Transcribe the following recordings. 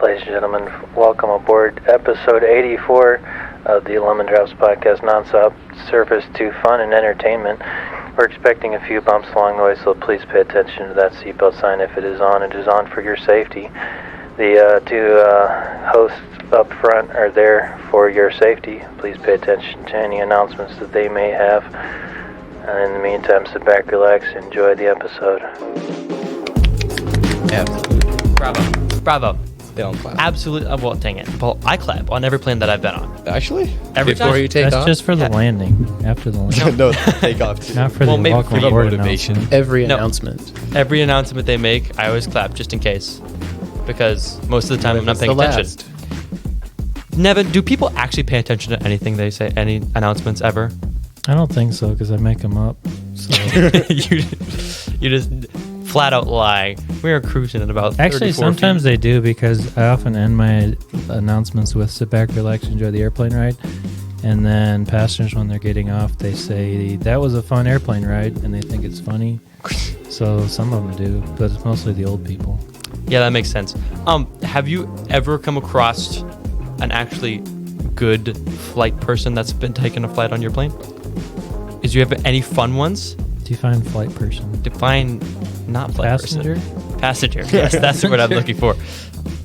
Ladies and gentlemen, welcome aboard episode 84 of the Lemon Drops Podcast, non-stop service to fun and entertainment. We're expecting a few bumps along the way, so please pay attention to that seatbelt sign. If it is on for your safety. The two hosts up front are there for your safety. Please pay attention to any announcements that they may have. And in the meantime, sit back, relax, enjoy the episode. Absolutely. Bravo. They don't clap. Absolutely. Well, dang it. Well, I clap on every plane that I've been on. Actually? Every Before time. you take That's off? just for the landing. After the landing. No, take off too. Not for Well, the maybe welcome for aboard motivation. announcement. Every No. announcement. Every announcement they make, I always clap just in case. Because most of the time I'm not paying attention. Nevin, do people actually pay attention to anything they say, any announcements ever? I don't think so because I make them up. So. you just flat out lie. We are cruising at about 34 Actually, sometimes feet. they do because I often end my announcements with sit back, relax, enjoy the airplane ride. And then passengers, when they're getting off, they say, that was a fun airplane ride, and they think it's funny. So some of them do, but it's mostly the old people. Yeah, that makes sense. Have you ever come across an actually good flight person that's been taking a flight on your plane? Is you have any fun ones? Define flight person. Define not flight Passenger? person. Passenger. Yes, that's the word I'm looking for.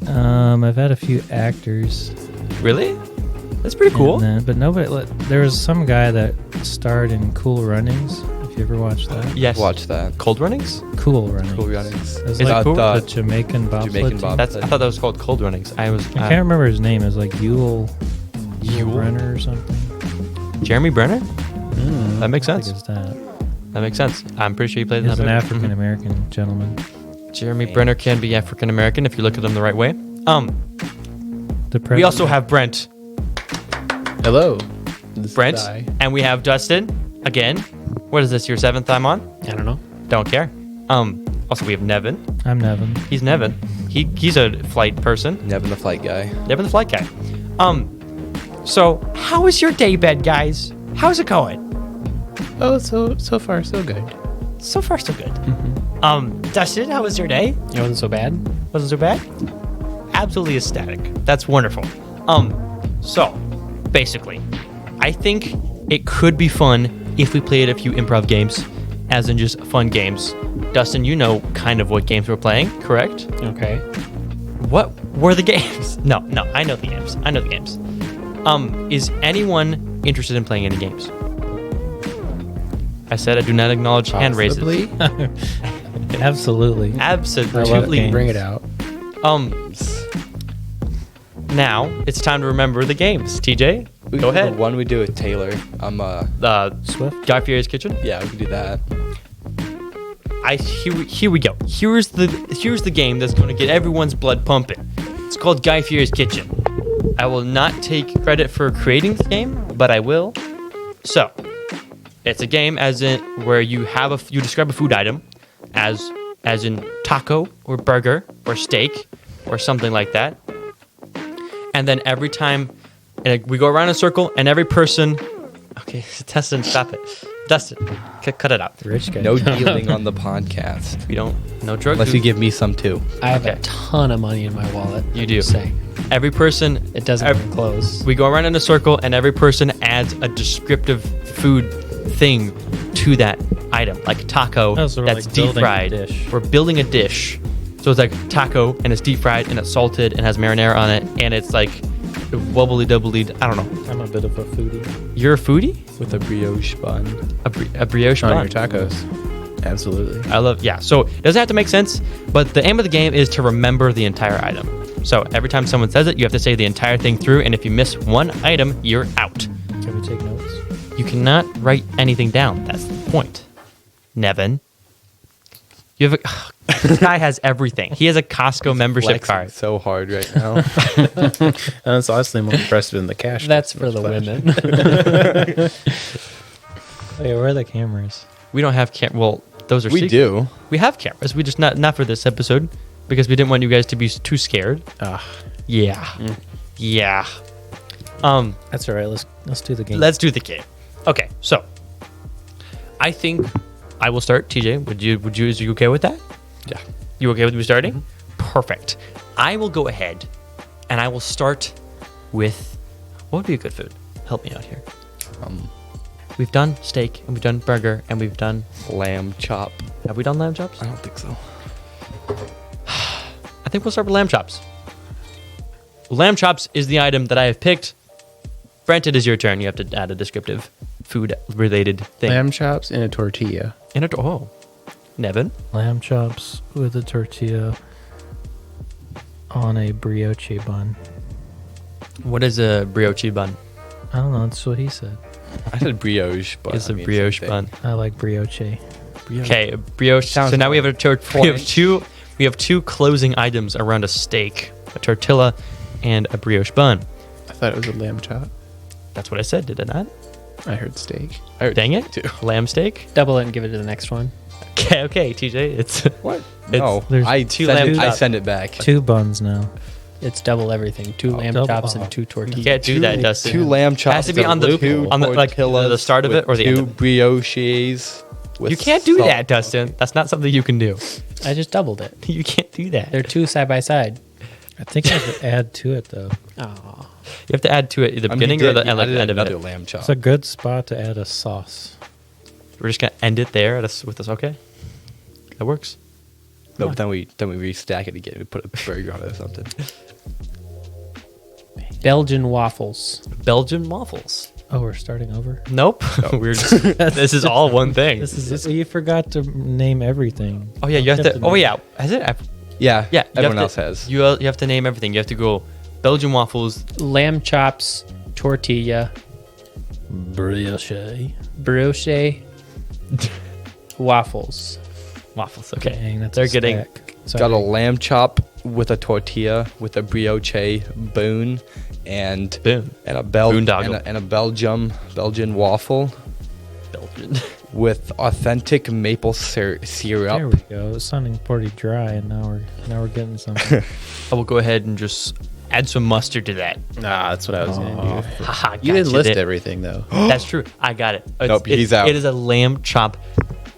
I've had a few actors. Really? That's pretty cool. But nobody. There was some guy that starred in Cool Runnings. If you ever watched that. Yes. Watch that. Cold runnings? Cool Runnings. Cool runnings. It was Is it like cool? the Jamaican bobsled Jamaican team. bobsled. I thought that was called cold runnings. I I can't remember his name. It was like Yule Yule? Brenner or something. Jeremy Brenner? That makes I think sense. it's that. That makes sense. I'm pretty sure he played in He's that an movie. African American gentleman. Jeremy Brenner can be African American if you look at him the right way. We also have Brent. Hello. This is Brent. Di. And we have Dustin. Again. What is this, your 7th time on? I don't know. Don't care. Also we have Nevin. I'm Nevin. He's Nevin. He's a flight person. Nevin the flight guy. Nevin the flight guy. So how was your day bed, guys? How's it going? Oh, so far so good. So far, so good. Dustin, how was your day? It wasn't so bad. Wasn't so bad? Absolutely ecstatic. That's wonderful. So, basically, I think it could be fun if we played a few improv games, as in just fun games. Dustin, you know kind of what games we're playing, correct? Okay. What were the games? No, I know the games. Is anyone interested in playing any games? I said I do not acknowledge hand raises. Possibly. Absolutely. Absolutely. Bring it out. Now it's time to remember the games. TJ, We go can do ahead. the one we do with Taylor. I'm Swift. Guy Fieri's Kitchen. yeah, we can do that. Here we go. Here's the game that's going to get everyone's blood pumping. It's called Guy Fieri's Kitchen. I will not take credit for creating this game, but I will. So, it's a game as in where you describe a food item as in taco or burger or steak or something like that. And then every time we go around in a circle and every person. Okay, Dustin, stop it. Dustin, cut it out. Rich guy. No dealing on the podcast. We don't no drugs. Unless you give me some too. I have Okay. a ton of money in my wallet. You do. Say Every person. it doesn't even close. We go around in a circle and every person adds a descriptive food thing to that item, like taco Oh, so we're that's like deep building a fried. dish. We're building a dish. So it's like taco and it's deep fried and it's salted and has marinara on it and it's like wobbly doubly. I don't know. I'm a bit of a foodie. You're a foodie? With a brioche bun. A brioche On bun. your tacos. Absolutely. I love, yeah. So it doesn't have to make sense, but the aim of the game is to remember the entire item. So every time someone says it, you have to say the entire thing through, and if you miss one item, you're out. Can we take notes? You cannot write anything down. That's the point. Nevin. You have this guy has everything. He has a Costco membership Flexing card. so hard right now. That's honestly more impressive than the cash. That's for the women. Hey, where are the cameras? We don't have well, those are We do. We have cameras. We just not for this episode because we didn't want you guys to be too scared. Yeah. Yeah. That's all right. Let's do the game. Let's do the game. Okay, so I think I will start. TJ, is you okay with that? Yeah. You okay with me starting? Perfect. I will go ahead And I will start with, what would be a good food? Help me out here. We've done steak, and we've done burger, and we've done... Lamb chop. Have we done lamb chops? I don't think so. I think we'll start with lamb chops. Lamb chops is the item that I have picked. Brent, it is your turn. You have to add a descriptive food-related thing. Lamb chops in a tortilla. Nevin? Lamb chops with a tortilla on a brioche bun. What is a brioche bun? I don't know. That's what he said. I said brioche, but It's I a mean, brioche same bun. thing. I like brioche. Okay, a brioche. Sounds So now we have like we have two closing items around a steak, a tortilla, and a brioche bun. I thought it was a lamb chop. That's what I said, did I not? I heard steak. I heard Dang it! too. Lamb steak. Double it and give it to the next one. Okay, TJ, it's What? It's- No, there's I two send, lamb it, I chops. send it back. 2 buns now. It's double everything. 2 lamb double- chops oh. and 2 tortillas. you can't do that, Dustin. 2 lamb chops. Has to be with on the two on the like tortillas the start of it or the end. 2 Of it. brioches. With You can't do salt. that, Dustin. That's not something you can do. I just doubled it. You can't do that. They're 2 side by side. I think I have to add to it, though. Oh, You have to add to it at the I mean, beginning he or the did- he like, added end of another it. lamb chop. It's a good spot to add a sauce. We're just gonna end it there with this. Okay, that works. No, but then we restack it again. We put a burger on it or something. Belgian waffles. Belgian waffles. Oh, we're starting over? Nope. We're just, this is all one thing. This is you forgot to name everything. Oh yeah, you have to. Oh name yeah, has it? Yeah, Yeah, you everyone have else to, has. You have to name everything. You have to go Belgian waffles. Lamb chops, tortilla, Brioche. brioche, waffles. Waffles. Okay, Dang, that's they're a getting. stack. Got a lamb chop with a tortilla with a brioche boon and Boom. and a Boondoggle. and a Belgian waffle Belgian. with authentic maple syrup. There we go. It's sounding pretty dry, and now we're getting something. I will go ahead and just add some mustard to that. Nah, that's what I was gonna do. Haha, You didn't gotcha, list Dick. everything though. That's true. I got it. Nope, he's out. It is a lamb chop,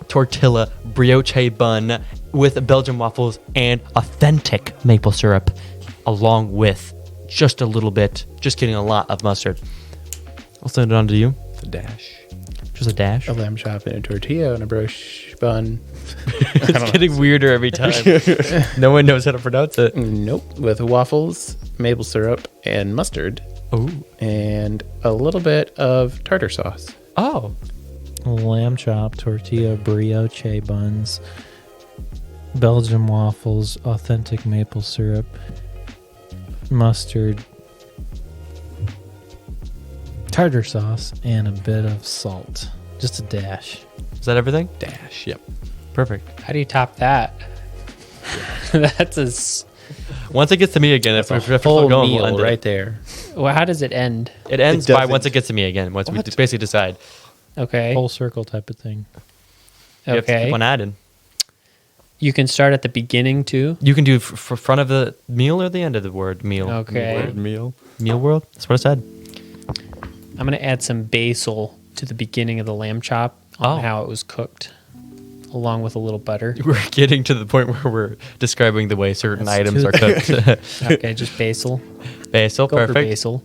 tortilla, brioche bun with Belgian waffles and authentic maple syrup, along with just a little bit, just kidding, a lot of mustard. I'll send it on to you. The dash. Just a dash. A lamb chop and a tortilla and a brioche bun. It's getting weirder every time. No one knows how to pronounce it. Nope. With waffles, maple syrup, and mustard, Ooh. and a little bit of tartar sauce. Oh. Lamb chop, tortilla, brioche buns, Belgian waffles, authentic maple syrup, mustard, tartar sauce, and a bit of salt. Just a dash. Is that everything? Dash. Yep. Perfect. How do you top that? That's Once it gets to me again, if we're still Whole going, meal we'll end right there. well. How does it end? It ends It by doesn't. once it gets to me again. Once we basically decide. Okay. Full circle type of thing. You have to Okay. keep on adding. You can start at the beginning too. You can do for front of the meal or the end of the word meal. Okay. Word meal. Meal world. That's what I said. I'm gonna add some basil to the beginning of the lamb chop on Oh. how it was cooked, along with a little butter. We're getting to the point where we're describing the way certain That's items too- are cooked. Okay, just basil. Basil, Go for perfect. basil.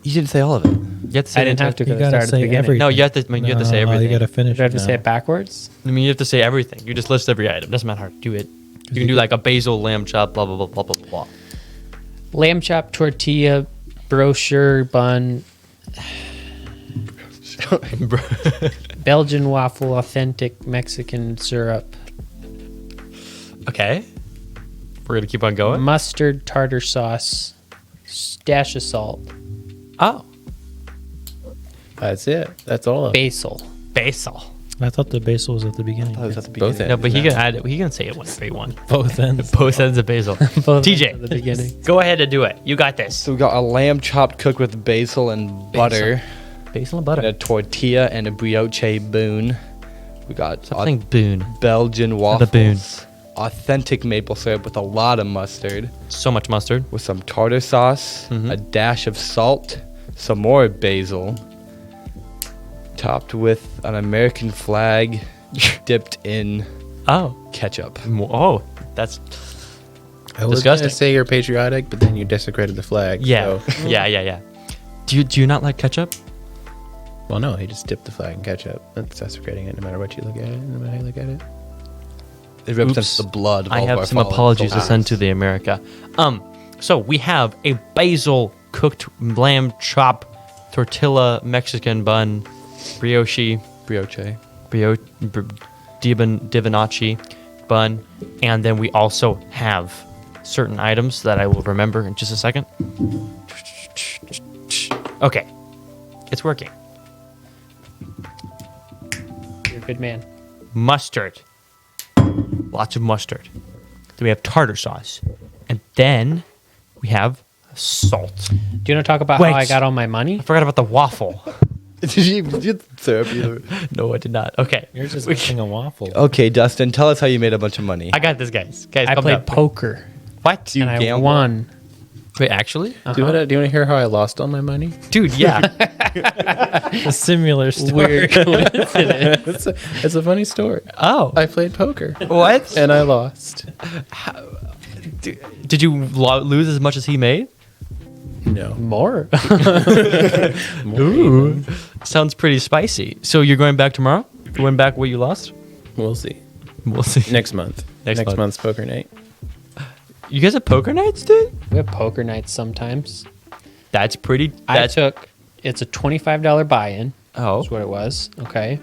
You didn't say all of it. You have to say I didn't the have to entire- because You I gotta started at the say beginning. everything. No, you have to. I mean, you have to say No, everything. You gotta finish. Do I have to now. say it backwards? I mean, you have to say everything. You just list every item. Doesn't matter how to do it. You can do like a basil lamb chop, blah blah blah blah blah blah. Lamb chop, tortilla, brochure bun, Belgian waffle, authentic Mexican syrup, Okay. We're gonna keep on going. mustard, tartar sauce, dash of salt, Oh, That's it. That's all of it. basil. basil. I thought the basil was at the beginning. That was at the Both beginning. No, but he can add it. He can say it one by one. Both ends. Both ends of basil. Both TJ, at the beginning. go ahead and do it. You got this. So we got a lamb chop cooked with basil and butter, Basil and and butter. a tortilla and a brioche boon. We got Something boon. Belgian The waffles, boon. authentic maple syrup with a lot of mustard, So much mustard. with some tartar sauce, Mhm. a dash of salt, some more basil, topped with an American flag dipped in Oh. ketchup. Oh, that's I was Disgusting. gonna say you're patriotic, but then you desecrated the flag. Yeah, So. yeah. Do you not like ketchup? Well, no, he just dipped the flag in ketchup. That's desecrating it, no matter what you look at it. No matter how you look at it. It represents Oops. the blood of I all of have our some fallen apologies to soldiers. send to the America. So we have a basil cooked lamb chop, tortilla Mexican bun, brioche, Brioche. Divinacci bun, and then we also have certain items that I will remember in just a second. Okay, it's working. You're a good man. Mustard. Lots of mustard. Then we have tartar sauce. And then we have salt. Do you want to talk about Wait. how I got all my money? I forgot about the waffle. Did you get syrup either? No, I did not. Okay. You're just We- missing a waffle. Okay, Dustin, tell us how you made a bunch of money. I got this, guys. Guys, I calm played down. poker What? You and I gamble? won. Wait, actually? Do you want to hear how I lost all my money? Dude, yeah. A similar story. Weird coincidence. It's a funny story. Oh. I played poker What? and I lost. Did you lose as much as he made? No. More. Ooh. Sounds pretty spicy. So you're going back tomorrow? You win back what you lost? We'll see. We'll see. Next month. Next month. month's poker night. You guys have poker nights, dude? We have poker nights sometimes. That's pretty. It's a $25 buy-in. Oh. That's what it was. Okay.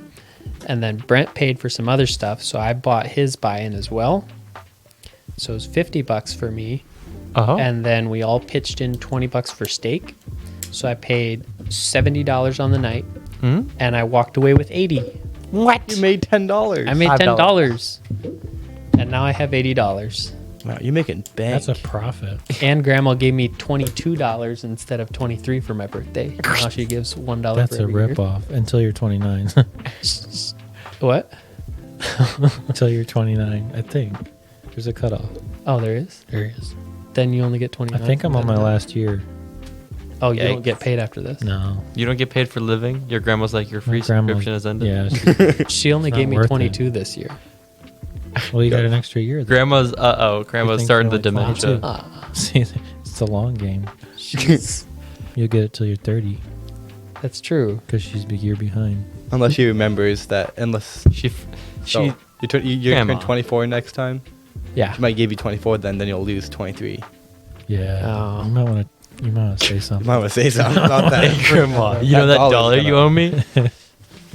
And then Brent paid for some other stuff, so I bought his buy-in as well. So it was $50 for me. Oh. And then we all pitched in $20 for steak. So I paid $70 on the night, and I walked away with $80. What? You made $10. I made $5. $10, and now I have $80. Wow, you're making bank. That's a profit. And Grandma gave me $22 instead of $23 for my birthday. Now she gives $1 That's for a every year. ripoff until you're 29. What? Until you're 29, I think. There's a cutoff. Oh, there is. There is. Then you only get 29. I think I'm on my last year. Oh, you Yikes. don't get paid after this. No. You don't get paid for living? Your grandma's like, your free My grandma- subscription has ended? Yeah. She only It's gave not me worth 22 this year. Well, you got an extra year. Then. Grandma's, grandma's think starting the you're only dementia. 22. See, it's a long game. Jeez. You'll get it till you're 30 That's true. because she's a year behind. Unless she remembers that, She you're Grandma. turn 24 next time. Yeah. She might give you 24, then you'll lose 23. Yeah. Oh. You might want to say I something. might want to say something about that. Grandma, you know that dollar's dollar you gonna- owe me?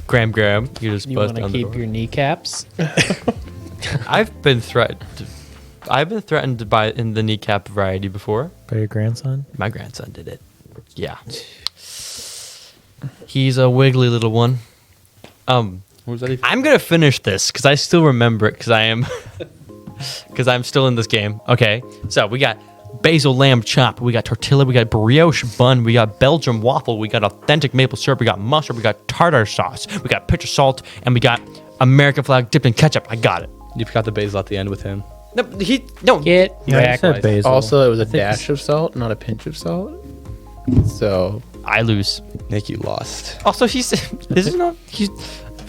Graham, you just You bust want to down the keep door. your kneecaps? I've been threatened. I've been threatened by in the kneecap variety before. By your grandson? My grandson did it. Yeah. He's a wiggly little one. What was that even? I'm gonna finish this because I still remember it because I'm still in this game. Okay, so we got basil lamb chop, we got tortilla, we got brioche bun, we got Belgium waffle, we got authentic maple syrup, we got mustard, we got tartar sauce, we got pitcher salt, and we got American flag dipped in ketchup. I got it. You forgot the basil at the end with him. No, no. Get Yeah, I back. said basil. Also, it was a I think dash of salt, not a pinch of salt. So, I lose. Nick, you lost. Also, this is not. He's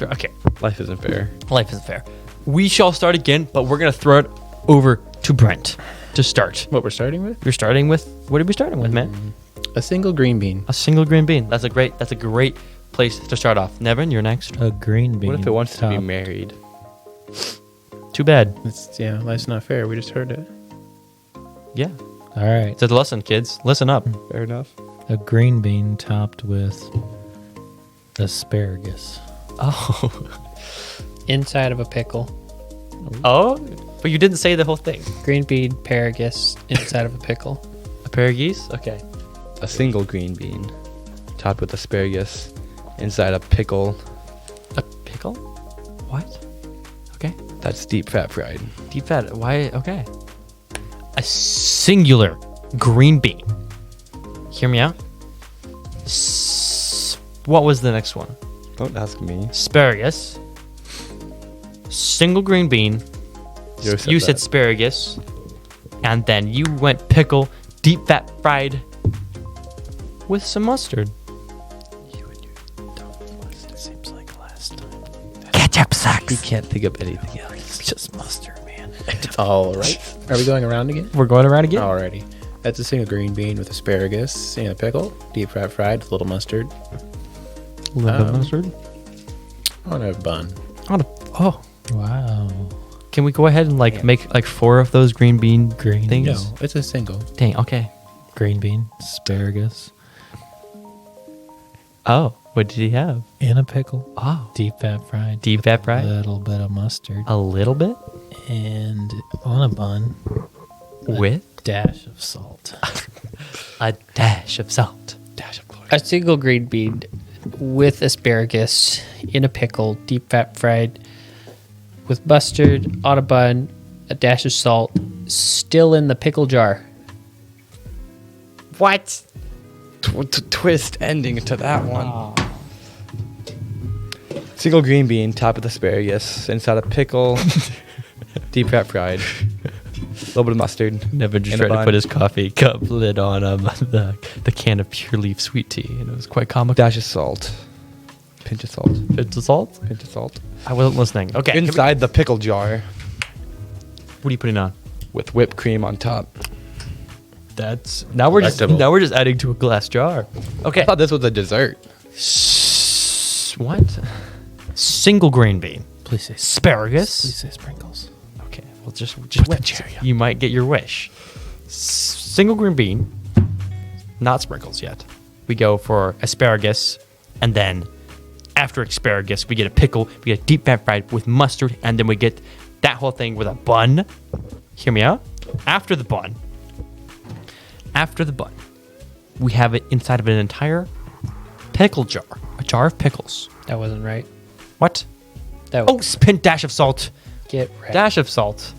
okay. Life isn't fair. Life isn't fair. We shall start again, but we're gonna throw it over to Brent to start. what we're starting with? You're starting with what are we starting with, man? A single green bean. A single green bean. That's a great place to start off. Nevin, you're next. A green bean. What if it wants to be top. married? Too bad. Life's not fair. We just heard it. Yeah. All right. It's a lesson, kids. Listen up. Fair enough. A green bean topped with asparagus. Oh. Inside of a pickle. Oh. But you didn't say the whole thing. Green bean, asparagus, inside of a pickle. Asparagus? Okay. A single green bean, topped with asparagus, inside a pickle. A pickle? What? Okay. That's deep fat fried. Deep fat. Why? Okay. A singular green bean. Hear me out. What was the next one? Don't ask me. Asparagus. Single green bean. You said that. asparagus. And then you went pickle, deep fat fried with some mustard. You and your dumb mustard seems like last time. Ketchup sucks. You can't think of anything else. It's just mustard, man. All right. Are we going around again? We're going around again. Alrighty. That's a single green bean with asparagus and a pickle, deep fried with a little mustard. Little mustard. On a bun. Oh, Wow. can we go ahead and make like 4 of those green bean Green. things? No, it's a single. Dang. Okay. Green bean, asparagus, Oh, what did he have? in a pickle, Oh, deep fat fried, deep fat a fried. little bit of mustard, A little bit and on a bun, with dash of salt. a dash of salt. Dash of glory. A single green bean with asparagus in a pickle, deep fat fried with mustard on a bun, a dash of salt, still in the pickle jar. What? Twist ending to that one. Single green bean, top with asparagus, inside a pickle, deep fat fried, a little bit of mustard. Never just in a tried to bun. put his coffee cup lid on the can of pure leaf sweet tea, and it was quite comical. Dash of salt, pinch of salt, It's the salt. pinch of salt. I wasn't listening. Okay. Inside the pickle jar What are you putting on? with whipped cream on top. That's now we're just adding to a glass jar. Okay. I thought this was a dessert. What? Single grain bean, Please say, asparagus. please say sprinkles. Okay, well just you might get your wish. Single green bean, not sprinkles yet. We go for asparagus, and then after asparagus, we get a pickle. We get deep fat fried with mustard, and then we get that whole thing with a bun. Hear me out. After the bun, we have it inside of an entire pickle jar, a jar of pickles. That wasn't right. What? That Oh, was spin dash of salt. get right. Dash of salt.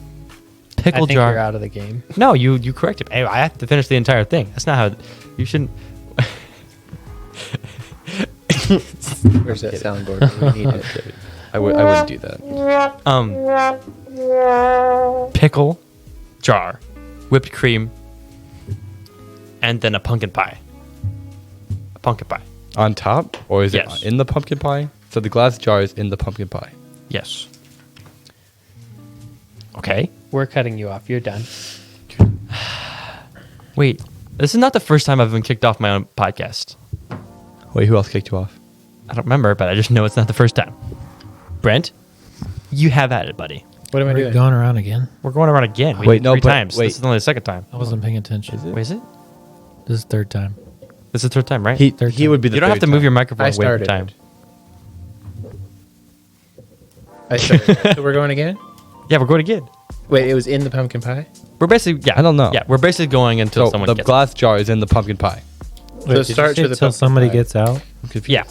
I Pickle think jar. you're out of the game. No, you corrected me. Hey, I have to finish the entire thing. That's not how. You shouldn't. Where's that soundboard? We need it. I wouldn't do that. Pickle jar, whipped cream, and then a pumpkin pie. A pumpkin pie. On top, or is Yes. it in the pumpkin pie? So the glass jar is in the pumpkin pie. Yes. Okay. We're cutting you off. You're done. Wait. This is not the first time I've been kicked off my own podcast. Wait, who else kicked you off? I don't remember, but I just know it's not the first time. Brent, you have at it, buddy. What am I Are we doing? going around again? We're going around again. We Wait, did no, 3 but times. wait. This is only the second time. I wasn't paying attention. Wait, is it? This is third time. This is the third time, right? He Third he time. would be the You don't have to third move your time. microphone I away every started. time. I started. So we're going again? Yeah, we're going again. Wait, it was in the pumpkin pie? We're basically, yeah. I don't know. Yeah, we're basically going until So someone the gets glass jar is in the pumpkin pie. So it starts with the until pumpkin somebody pie. gets out. I'm confused. Yeah.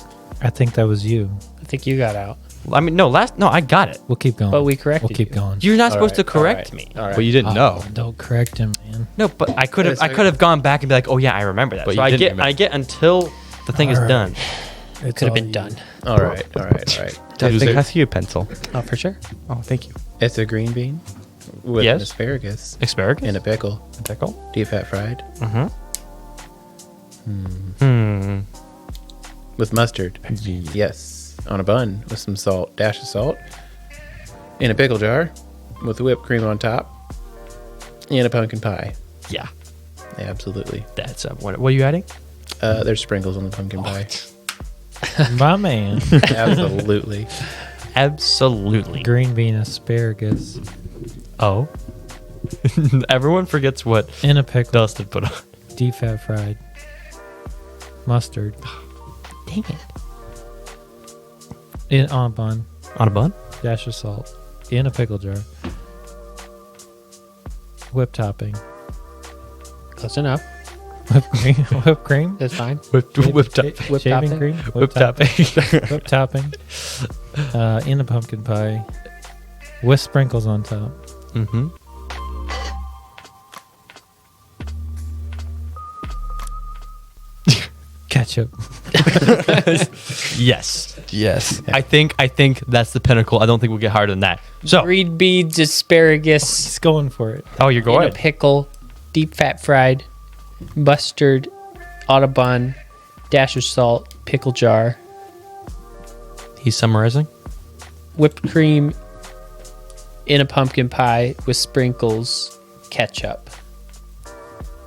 I think that was you. I think you got out. I mean, no, I got it. We'll keep going. But we corrected We'll keep you. going. You're not All supposed to right, correct all me. right, all right. But you didn't know. Oh, don't correct him, man. No, but I could have But I could have gone back and be like, oh yeah, I remember that. But So you I didn't get remember. I get until the thing is All right. done. It's Could have all been you. done. All right. Can I see your pencil? Oh, for sure. Oh, thank you. It's a green bean with Yes. an asparagus Asparagus and a pickle, pickle. deep fat fried Hmm. with mustard. Yes. On a bun with some salt, dash of salt, in a pickle jar with whipped cream on top, and a pumpkin pie. Yeah. Absolutely. That's what are you adding? There's sprinkles on the pumpkin pie. My man. Absolutely. Absolutely. Green bean asparagus Oh. Everyone forgets what in a pickle, Dustin put on. deep fat fried, mustard Dang it. in on a bun, On a bun? dash of salt in a pickle jar, whipped topping, Close enough. whipped cream, That's fine. Whipped up. Whipped shaving topping? cream, Whipped topping. whipped topping, in a pumpkin pie, with sprinkles on top. Mm-hmm. Ketchup. Yes. Yes. I think that's the pinnacle. I don't think we'll get higher than that. So Green beans, asparagus, He's going for it. oh, you're in a going. pickle, deep fat fried, mustard on a bun, dash of salt, pickle jar, He's summarizing. whipped cream in a pumpkin pie with sprinkles, ketchup.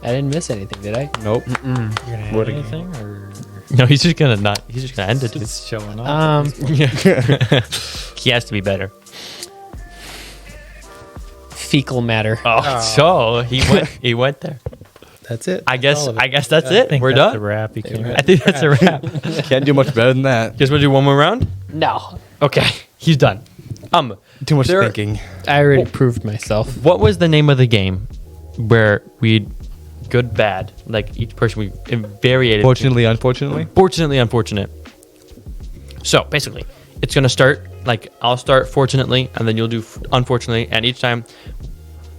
I didn't miss anything, did I? Nope. You're gonna add What anything or No, he's just gonna not. He's just gonna end it. it's showing off? He has to be better. Fecal matter. Oh, so he went there. That's it. I guess All of it. that's I it. think We're that's done. a wrap. You can't. I think that's a wrap. Can't do much better than that. You guys want to do one more round? No. Okay, he's done. Too much There- thinking. I already proved myself. What was the name of the game where we good bad like each person we variated? Fortunately, unfortunately. Fortunately, unfortunate. So basically, it's gonna start like I'll start fortunately, and then you'll do unfortunately, and each time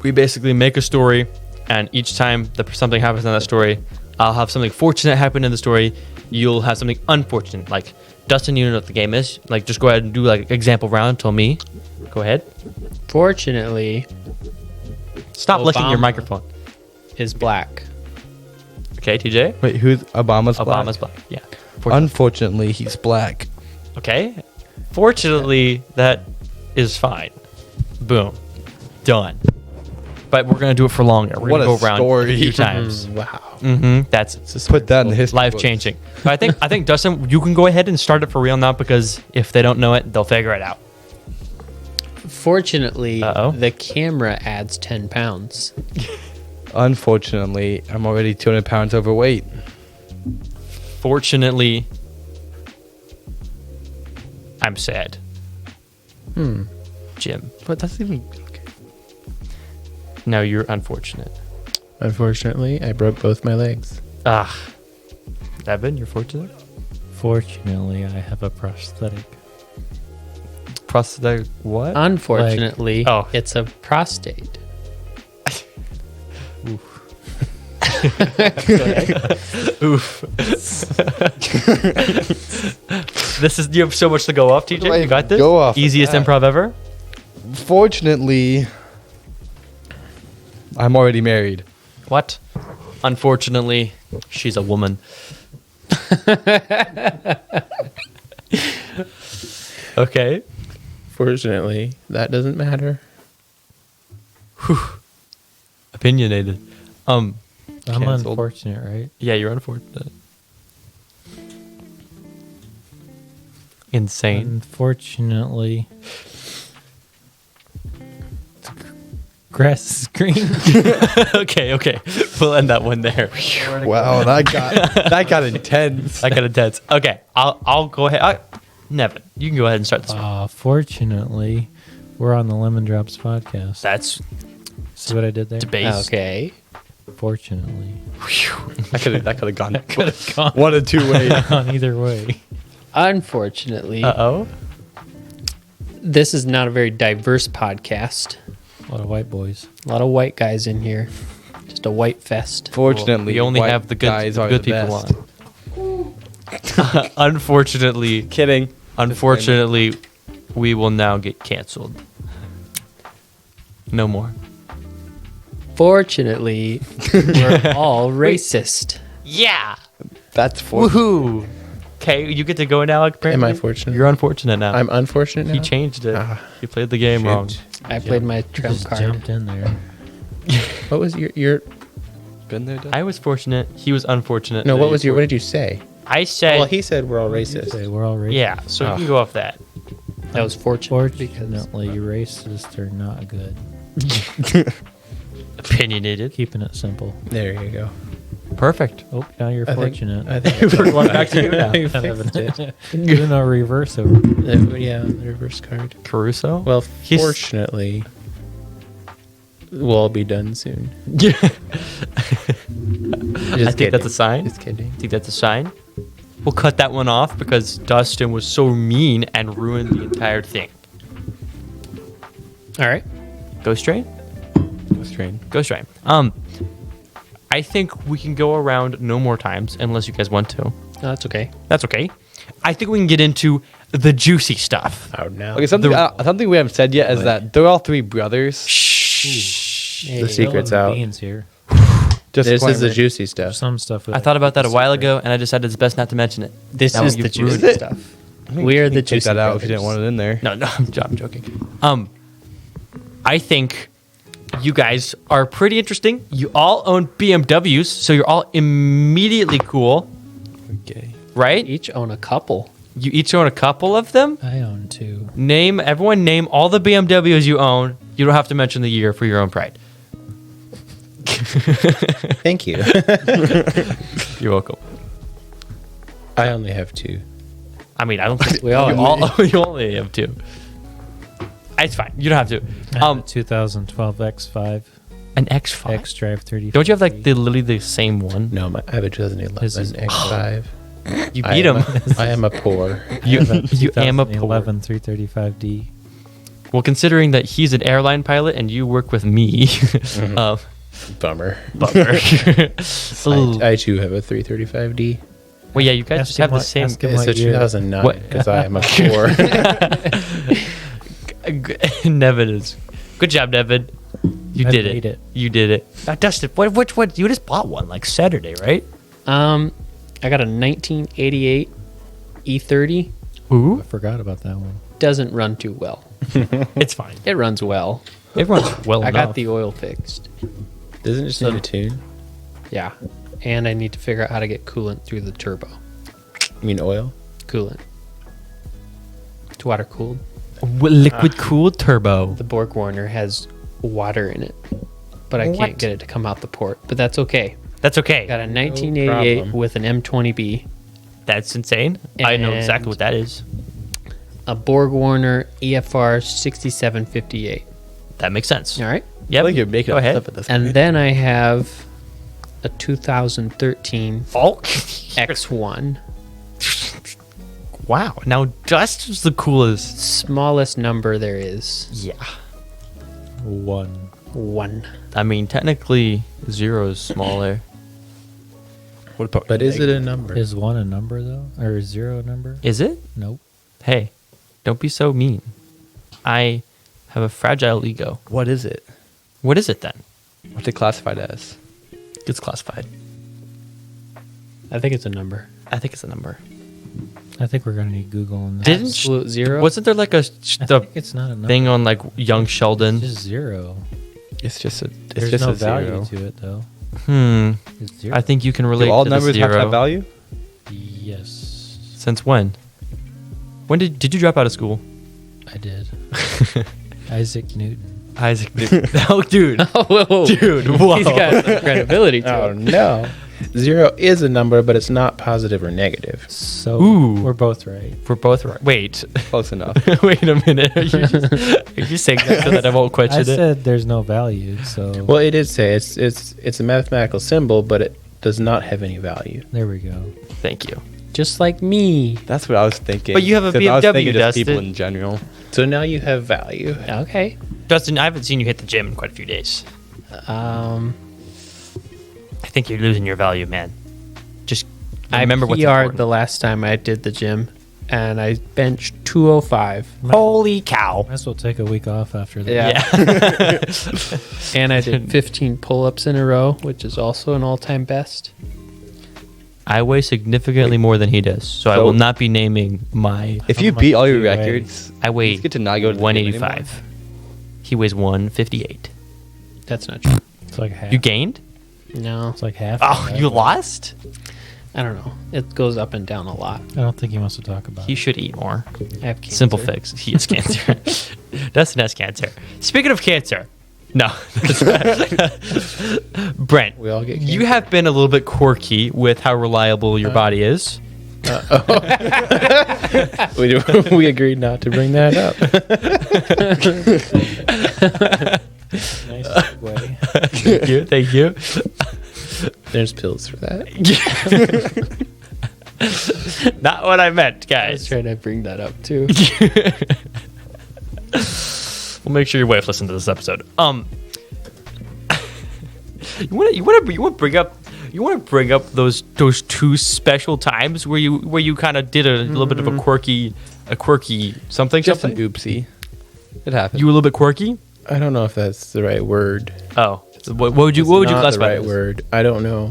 we basically make a story, and each time something happens in that story, I'll have something fortunate happen in the story. You'll have something unfortunate. Like Dustin, you know what the game is. Like just go ahead and do like example round. Tell me. Go ahead. Fortunately, Stop licking your Obama. microphone. is black. Okay, TJ. Wait, who's Obama's Obama's black? black. Yeah. Unfortunately, he's black. Okay. Fortunately, that is fine. Boom. Done. But we're gonna do it for longer. We're What gonna a go around story. a few times. Wow. That's Put that in the history life books. changing. But I think Dustin, you can go ahead and start it for real now because if they don't know it, they'll figure it out. Fortunately, Uh-oh. the camera adds 10 pounds. Unfortunately, I'm already 200 pounds overweight. Fortunately, I'm sad. Jim. But that's even. No, you're unfortunate. Unfortunately, I broke both my legs. Ah. Evan, you're fortunate? Fortunately, I have a prosthetic. Prosthetic what? Unfortunately, Oh. it's a prostate. Oof. This is you have so much to go off, TJ. do I You got this? go off of Easiest that? improv ever? Fortunately, I'm already married. What? Unfortunately, she's a woman. Okay. Fortunately, that doesn't matter. Opinionated. I'm Canceled. unfortunate, right? Yeah, you're unfortunate. Insane. Unfortunately, grass is green. Okay. We'll end that one there. Wow, that got intense. I got intense. Okay, I'll go ahead. Nevin, you can go ahead and start this one. Fortunately, we're on the Lemon Drops podcast. That's See what I did there? debased. Okay. Fortunately, That could have gone one of two ways. on either way. Unfortunately, Uh-oh. this is not a very diverse podcast. A lot of white boys. A lot of white guys in here. Just a white fest. Fortunately, we only white have the good guys are good the people best. on. Unfortunately, Kidding. unfortunately, we will now get canceled. No more. Fortunately, we're all racist. Yeah. That's fortunate. Woohoo. Okay, you get to go now. Apparently. Am I fortunate? You're unfortunate now. I'm unfortunate now. He changed it. Ah, You played the game shoot. wrong. I played my trump Just card. jumped in there. What was your Been there, done. I was fortunate. He was unfortunate. no? Then What you was your? were- What did you say? I said. Well, he said we're all racist. Say we're all racist. yeah. So you can go off that. That was fortunate. Fortunately, racists are not good. Opinionated. Keeping it simple. There you go. Perfect. Oh, now you're I think- fortunate. I think We're going back to you now. I fixed it. Doing a reverse over. Yeah, the reverse card. Caruso. Well, He's- fortunately, we'll all be done soon. Yeah. Just I think that's a sign. Just kidding. I think that's a sign. We'll cut that one off because Dustin was so mean and ruined the entire thing. All right. Ghost Train? Ghost Train. I think we can go around no more times unless you guys want to. No, that's okay. That's okay. I think we can get into the juicy stuff. Oh no. Okay, something we haven't said yet is that they're all three brothers. Hey, The secret's out. Beans here. Just This is the disclaimer. juicy stuff. Some stuff. I thought about that a while ago and I decided it's best not to mention it. This That is would the give- ruined juicy it. stuff. You We are can the take juicy that out if you didn't brothers. want it in there. No, I'm joking. I think You guys are pretty interesting. You all own BMWs, so you're all immediately cool, Okay. right? Each own a couple. You each own a couple of them. I own 2. Everyone name all the BMWs you own. You don't have to mention the year for your own pride. Thank you. You're welcome. I only have 2. I mean, I don't think We all you only have 2. It's fine. You don't have to. I have a 2012 X5 An X5. X-Drive 30. Don't you have like literally the same one? No, I have a 2011 This is- X5. You beat him. I am a poor. You am a poor. 2011 335D. Well, considering that he's an airline pilot and you work with me, Bummer. bummer. I too have a 335D. Well, yeah, you guys just have the same. ask him It's a what year. 2009 What? because I am a poor. Nevin is. Good job, Nevin. You I did made it. it. You did it. Now, Dustin, what? You just bought one like Saturday, right? I got a 1988 E30. Ooh, I forgot about that one. Doesn't run too well. it's fine. It runs well. Everyone's well I enough. got the oil fixed. Doesn't it just need a tune? Yeah. And I need to figure out how to get coolant through the turbo. You mean oil? Coolant. It's water cooled. Liquid cooled turbo. The Borg Warner has water in it, but I What? can't get it to come out the port. But that's okay. That's okay. Got a 1988 problem. with an M20B, That's insane. I know And- exactly what that is. a Borg Warner EFR 6758. That makes sense. All right. Yep. I think you're making Go up ahead. stuff at this And point. then I have a 2013 Falk. X1. Wow. Now Dust is the coolest. Smallest number there is. Yeah. 1. 1. I mean, technically, 0 is smaller. What about But is it a number? Is 1 a number, though? Or is 0 a number? Is it? Nope. Hey, don't be so mean. I have a fragile ego. What is it? What is it then? What's it classified as? It's classified. I think it's a number. I think it's a number. I think we're going to need Google on this. Didn't Absolute 0. Wasn't there like a I the think it's not a number. thing on like Young Sheldon? It's just 0. It's just a. It's There's just no a zero. value to it, though. It's 0. I think you can relate Do all to numbers the have zero. to have value? Yes, Since when? When did you drop out of school? I did. Isaac Newton. Isaac. Oh, dude. Whoa. Dude, whoa. He's got some credibility to Oh it. no. 0 is a number, but it's not positive or negative. So Ooh. we're both right. We're both right. Wait. Close enough. Wait a minute. Are you saying that so that I won't question I it? said there's no value, so Well, it did say it's a mathematical symbol, but it does not have any value. there we go. Thank you. Just like me. That's what I was thinking. But you have a 'Cause I was BMW, thinking just people Dustin. in general. So now you have value. Okay. Dustin, I haven't seen you hit the gym in quite a few days. Um, I think you're losing your value, man. Just I remember what's PR'd important. the last time I did the gym, and I benched 205. Holy cow. Might as well take a week off after that. Yeah. And I did 15 pull-ups in a row, which is also an all-time best. I weigh significantly more than he does, so I So- will not be naming my. If you much beat all do your you weigh? records, I weigh it's good to not go to the gym 185. He weighs 158. That's not true. It's like half. You gained? No, It's like half. Oh, of that. you lost? I don't know. It goes up and down a lot. I don't think he wants to talk about He it. should eat more. I have cancer. Simple fix. He has cancer. Dustin has cancer. Speaking of cancer, no. Brent, We all get you have been a little bit quirky with how reliable your body is. We agreed not to bring that up. Nice segue. Thank you. Thank you. There's pills for that. Not what I meant, I was guys. trying to bring that up too. We'll make sure your wife listens to this episode. You want to bring up those two special times where you kind of did a little bit of a quirky something. Just an oopsie. It happened. You were a little bit quirky. I don't know if that's the right word. Oh, what would you It's not classify the it right as? word? I don't know.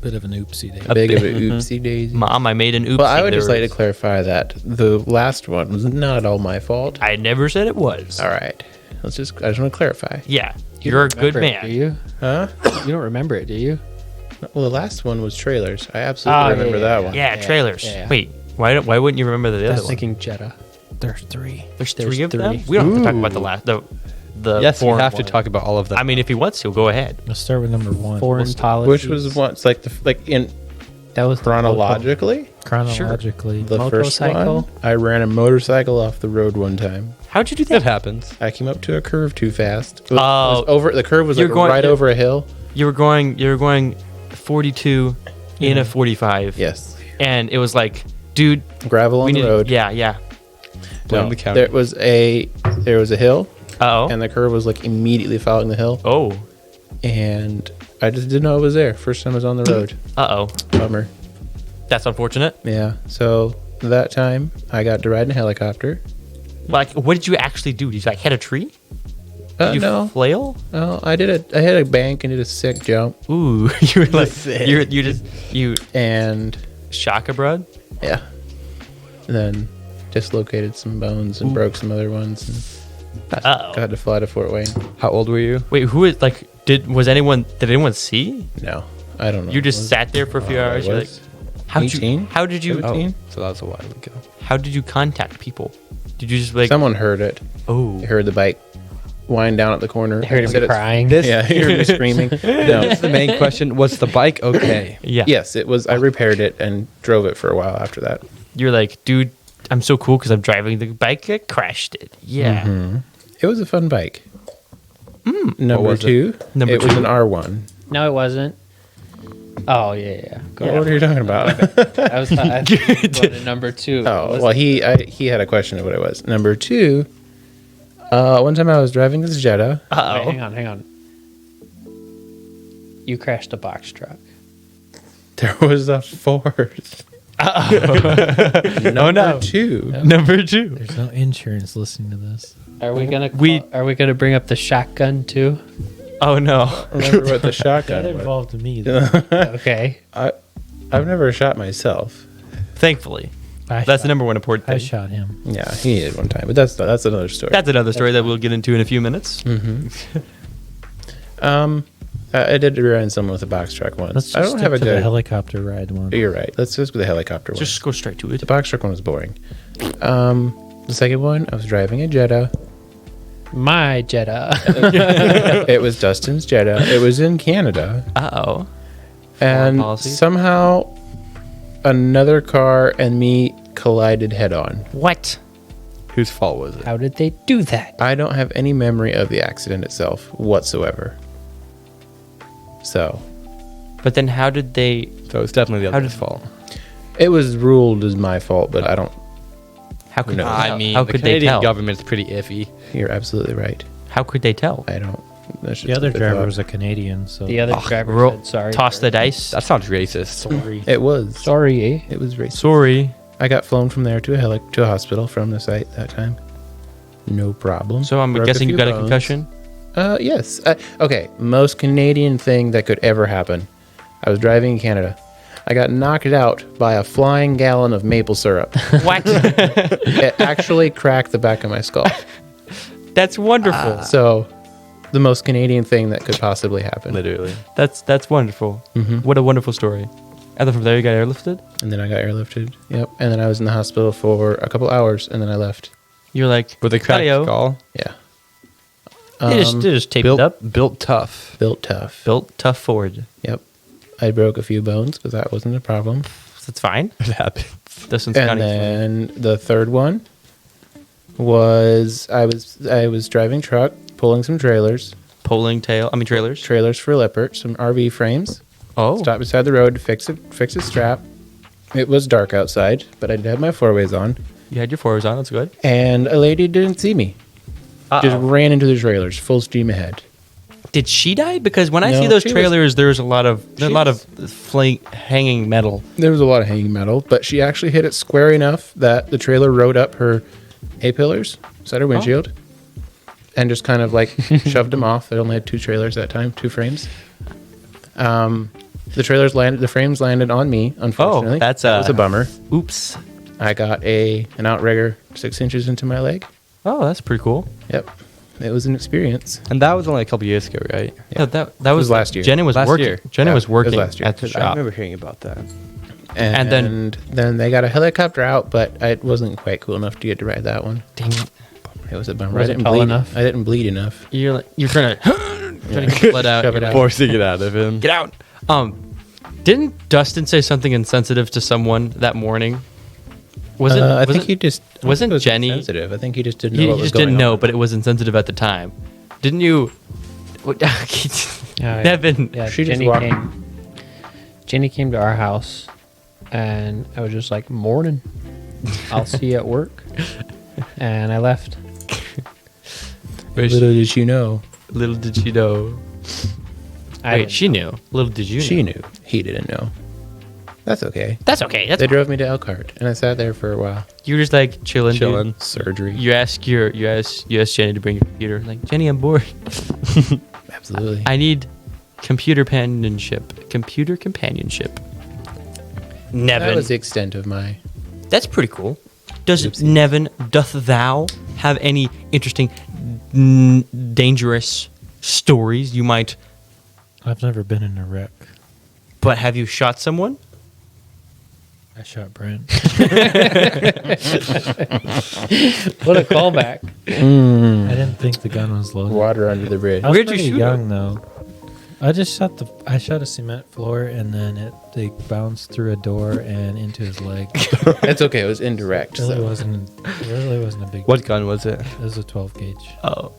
Bit of an oopsie day. A big of a oopsie daisy. Mom, I made an oopsie. Well, I would just there like to was- clarify that the last one was not at all my fault. I never said it was. All right, I just want to clarify. Yeah. You're a good Remember it, man. do you? Huh? You don't remember it, do you? Well, the last one was trailers. I absolutely remember that one. Yeah, trailers. yeah. Wait, why wouldn't you remember the I other was one? thinking Jetta. There's 3. There's there's three of them. three. We don't have to talk about the Ooh. last. The Yes, we foreign have to one. talk about all of them. I mean, if he wants to, go ahead. Let's start with number 1. Foreign policy. Which was once like in That was the chronologically Chronologically. the first Motorcycle? one. I ran a motorcycle off the road one time. How'd you do it that? happens. I came up to a curve too fast. It Oh. was over. The curve was You're like going- right you're- over a hill. You were going 42 in a 45. Yes, And it was like, dude, gravel on we the need. road. Yeah. Blame the county. there was a hill, Uh and the curve was like immediately following the hill, oh. and I just didn't know it was there. First time I was on the road. Oh. Bummer. That's unfortunate. Yeah. So that time I got to ride in a helicopter. Like, what did you actually do? Did you like hit a tree? Did you No, flail? no, I hit a bank and did a sick jump, Ooh, you were like, you and shaka brud. yeah, and then dislocated some bones and broke some other ones. And Uh-oh. got to fly to Fort Wayne. How old were you? Wait, who is like? Did anyone see? No, I don't know. You just Was- sat there for a few I hours. You're like, was how did 18? you? How did you? 17? So that was a while ago. How did you contact people? Did you just like? Someone heard it. Oh, They heard the bike wind down at the corner. I heard him Said it's- crying. Yeah, he heard me screaming. No. The main question was the bike okay? yeah. Yes, it was. I repaired it and drove it for a while after that. You're like, dude, I'm so cool because I'm driving the bike. I crashed it. Yeah. Mm-hmm. It was a fun bike. Mm. Number was it? two, Number it was two. an R1. No, it wasn't. Oh yeah. What are you talking about? I was I thought a number 2. Oh, well, he had a question of what it was. Number two, one time I was driving this Jetta. Wait, Uh-oh. hang on. You crashed a box truck. There was a fourth. Oh no. Number two. Number 2. There's no insurance listening to this. Are we gonna We- are we gonna bring up the shotgun too? Oh no. Remember what the That shotgun was? involved me. Okay. I've never shot myself. Thankfully, I that's the shot- number one important I thing. shot him. Yeah, he did one time, but that's another story. That's another story that we'll get into in a few minutes. I did run someone with a box truck once. Let's just I don't stick have a to the good. helicopter ride one. You're right. Let's just go with the helicopter one. Just go straight to it. The box truck one was boring. The second one, I was driving a Jetta. My Jetta. It was Dustin's Jetta. It was in Canada, Uh-oh. and policy. somehow another car and me collided head on. What? Whose fault was it? How did they do that? I don't have any memory of the accident itself whatsoever. So But then how did they... So it's definitely the How other's did- fault. it was ruled as my fault, but I don't. How could, knows? I mean, how the could they Canadian tell? government's pretty iffy. You're absolutely right. How could they tell? I don't. That's The just other what I driver thought. was a Canadian, so The other Ugh, driver ro- said sorry. Toss the dice. That sounds racist. sorry. It was. Sorry, eh? It was racist. Sorry. I got flown from there to a hospital from the site that time. No problem. So I'm Broke guessing you few got a bones. concussion? Yes. Okay. Most Canadian thing that could ever happen. I was driving in Canada. I got knocked out by a flying gallon of maple syrup. What? It actually cracked the back of my skull. That's wonderful. So, the most Canadian thing that could possibly happen. Literally. That's wonderful. What a wonderful story. And then from there you got airlifted? And then I got airlifted. Yep. And then I was in the hospital for a couple hours, and then I left. You're like, With a cracked "Adios." skull. Yeah. They just taped it up. Built tough. Built tough. Built tough Ford. Yep. I broke a few bones, but that wasn't a problem. That's fine. It happens. Dustin's And counting. then the third one was I was driving truck, pulling some trailers trailers. for Lippert, some RV frames. Oh. Stopped beside the road to fix a strap. It was dark outside, but I did have my four-ways on. You had your fours on. That's good. And a lady didn't see me. Just Uh-oh. ran into the trailers, full steam ahead. Did she die? Because when I No, see those she was- trailers, there's a lot of She hanging metal. There was a lot of hanging metal, but she actually hit it square enough that the trailer rode up her A-pillars, beside her windshield, and just kind of like shoved them off. It only had two trailers that time, two frames. The frames landed on me, unfortunately. that's that was a bummer. Oops. I got an outrigger 6 inches into my leg. Oh, that's pretty cool. Yep. it was an experience. And that was only a couple years ago, right? No, that was last year. Jenny was Last working. year. Jenny Yeah, was it was working last year. at the 'Cause I shop. remember hearing about that. And And then they got a helicopter out, but it wasn't quite cool enough to get to ride that one. Dang it! It was a bummer. Was I it didn't tall bleed enough? I didn't bleed enough. You're trying to get blood out. Shove it You're out. like, Forcing it out of him. Get out. Didn't Dustin say something insensitive to someone that morning? Was it? I was think it- he just wasn't it was Jenny- sensitive. I think he just didn't know You what was just going didn't know, on. but it was insensitive at the time. Didn't you? Nevin. Yeah, She just Jenny walked- came. Jenny came to our house, and I was just like, "Morning, I'll see you at work," and I left. Little did she know. Little did she know. Wait, she knew. Little did you know. She knew. He didn't know. That's okay. That's okay. That's They drove me to Elkhart, and I sat there for a while. you were just like chilling. Chilling. Surgery. You ask Jenny to bring your computer. Like, Jenny, I'm bored. Absolutely. I need computer companionship. Computer companionship. Nevin. That was the extent of my. That's pretty cool. Does Oopsie. Nevin, doth thou have any interesting, dangerous stories you might? I've never been in a wreck. But have you shot someone? I shot Brent. What a callback! I didn't think the gun was loaded. Water under the bridge. I was Where'd you pretty shoot young though. I just shot a cement floor and then they bounced through a door and into his leg. That's okay. It was indirect. It really So. wasn't a big. What gun was it? It was a 12 gauge. Oh,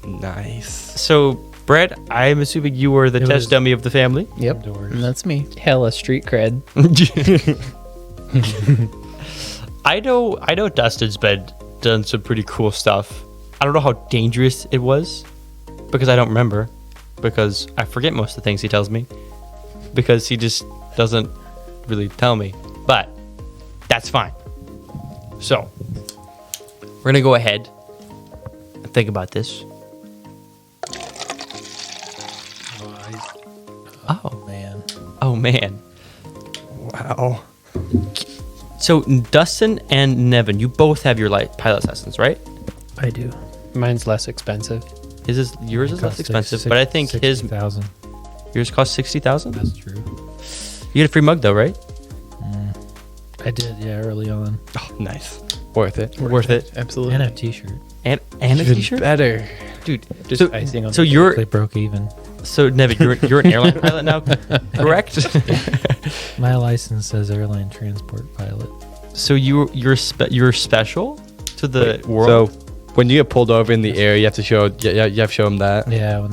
Nice. so Brett, I'm assuming you were the It test was- dummy of the family. Yep. Indoors. And that's me. Hella street cred. I know Dustin's done some pretty cool stuff. I don't know how dangerous it was because I don't remember, because I forget most of the things he tells me because he just doesn't really tell me. But that's fine. So we're gonna go ahead and think about this. Oh Man. oh man. Wow. So Dustin and Nevin, you both have your pilot's license, right? I do. Mine's less expensive. Yours is less expensive, but I think his 60,000. yours cost 60,000. That's true. You get a free mug though, right? I did, yeah, early on. Oh, nice. Worth it. Worth it. Absolutely. And a T-shirt. And a Even t-shirt, better. dude. Just so, icing on so the you're They broke even. so Nevin, you're an airline pilot now, correct? My license says airline transport pilot. So you're special to the world. So, when you get pulled over in the air, you have to show them that. Yeah,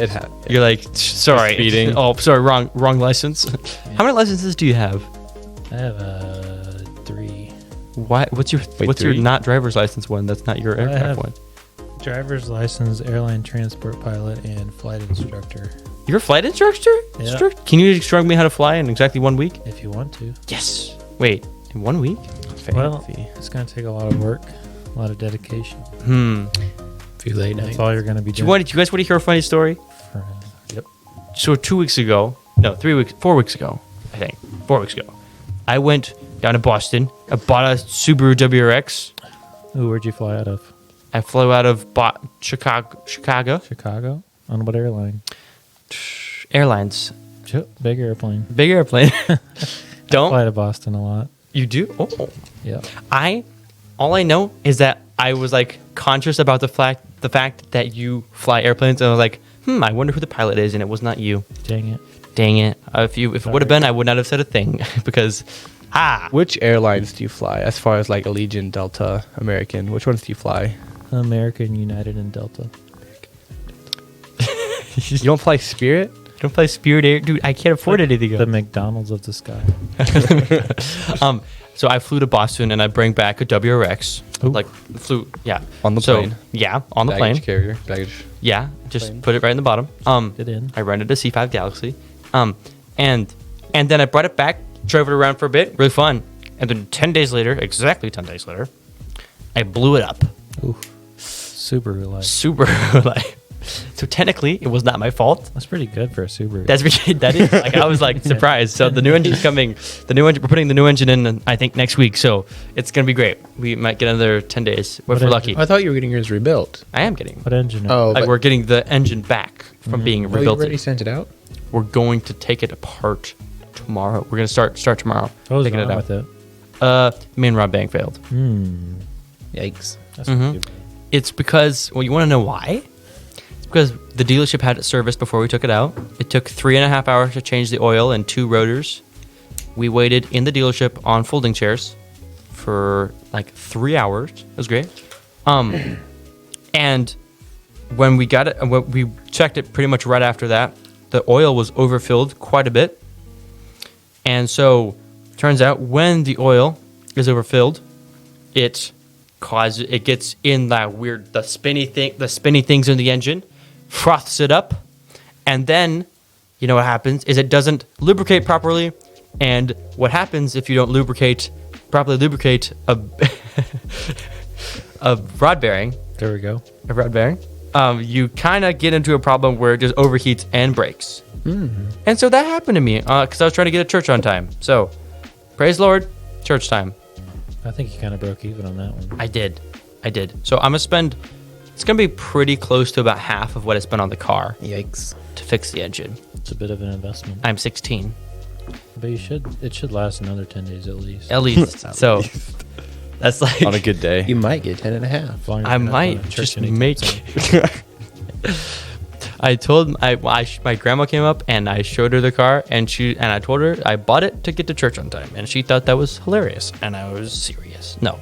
It had. You're like, sorry, Speeding. Oh, sorry, wrong license. How many licenses do you have? I have 3. Why? What's your Wait, your 3? not driver's license one? That's not your I aircraft have- one. Driver's license, airline transport pilot, and flight instructor. You're a flight instructor? Yeah. Can you instruct me how to fly in exactly 1 week? If you want to. Yes. Wait, in 1 week? Well, Fancy. it's going to take a lot of work, a lot of dedication. A few late That's nights. all you're going to be Do you doing. guys want to hear a funny story? Yep. So 4 weeks ago, I think, 4 weeks ago, I went down to Boston. I bought a Subaru WRX. Ooh, where'd you fly out of? I flew out of Chicago Chicago? On what airline? Airlines. Big airplane. Big airplane. Don't Fly to Boston a lot. you do? Oh, Yep. all I know is that I was like conscious about the fact that you fly airplanes, and I was like, I wonder who the pilot is, and it was not you. Dang it. Dang it! If it would have been, I would not have said a thing because Which airlines do you fly? As far as like Allegiant, Delta, American, which ones do you fly? American, United, and Delta. You don't fly Spirit? I don't fly Spirit Air, dude. I can't afford anything. The McDonald's of the sky. So I flew to Boston and I bring back a WRX. Ooh. Like flew, yeah, On the plane. Yeah, on the Baggage plane. carrier. Baggage. Yeah, just Plane. put it right in the bottom. It in. I rented a C5 Galaxy. And then I brought it back, drove it around for a bit, really fun. And then 10 days later, exactly 10 days later, I blew it up. Ooh. Subaru life. Super like So technically, it was not my fault. That's pretty good for a Subaru. That is like I was like surprised. So the new engine's coming. We're putting the new engine in I think next week. So it's gonna be great. We might get another 10 days if we're engine? lucky. I thought you were getting yours rebuilt. I am getting. What engine? Oh, Like but we're getting the engine back from being you rebuilt. already sent it out? We're going to take it apart tomorrow. We're gonna start tomorrow. What was taking wrong it out. with it? Main rod bang failed. Yikes. That's Mhm. stupid. It's because you want to know why? It's because the dealership had it serviced before we took it out. It took 3.5 hours to change the oil and 2 rotors. We waited in the dealership on folding chairs for like 3 hours. It was great. And when we got it, when we checked it pretty much right after that, the oil was overfilled quite a bit. And so, turns out when the oil is overfilled, it gets in that weird the spinny things in the engine, froths it up, and then you know what happens is it doesn't lubricate properly. And what happens if you don't properly lubricate a a rod bearing? There we go. A rod bearing. You kind of get into a problem where it just overheats and breaks. And so that happened to me because I was trying to get to church on time. So, praise the Lord, church time. I think you kind of broke even on that one. I did. So I'm it's going to be pretty close to about half of what I spent on the car Yikes. to fix the engine. It's a bit of an investment. I'm 16. But it should last another 10 days at least. At least. So, that's like... On a good day. You might get 10 and a half. As long as I you're not going might to church just anytime make... soon. I told my grandma came up and I showed her the car and I told her I bought it to get to church on time and she thought that was hilarious and I was serious. No,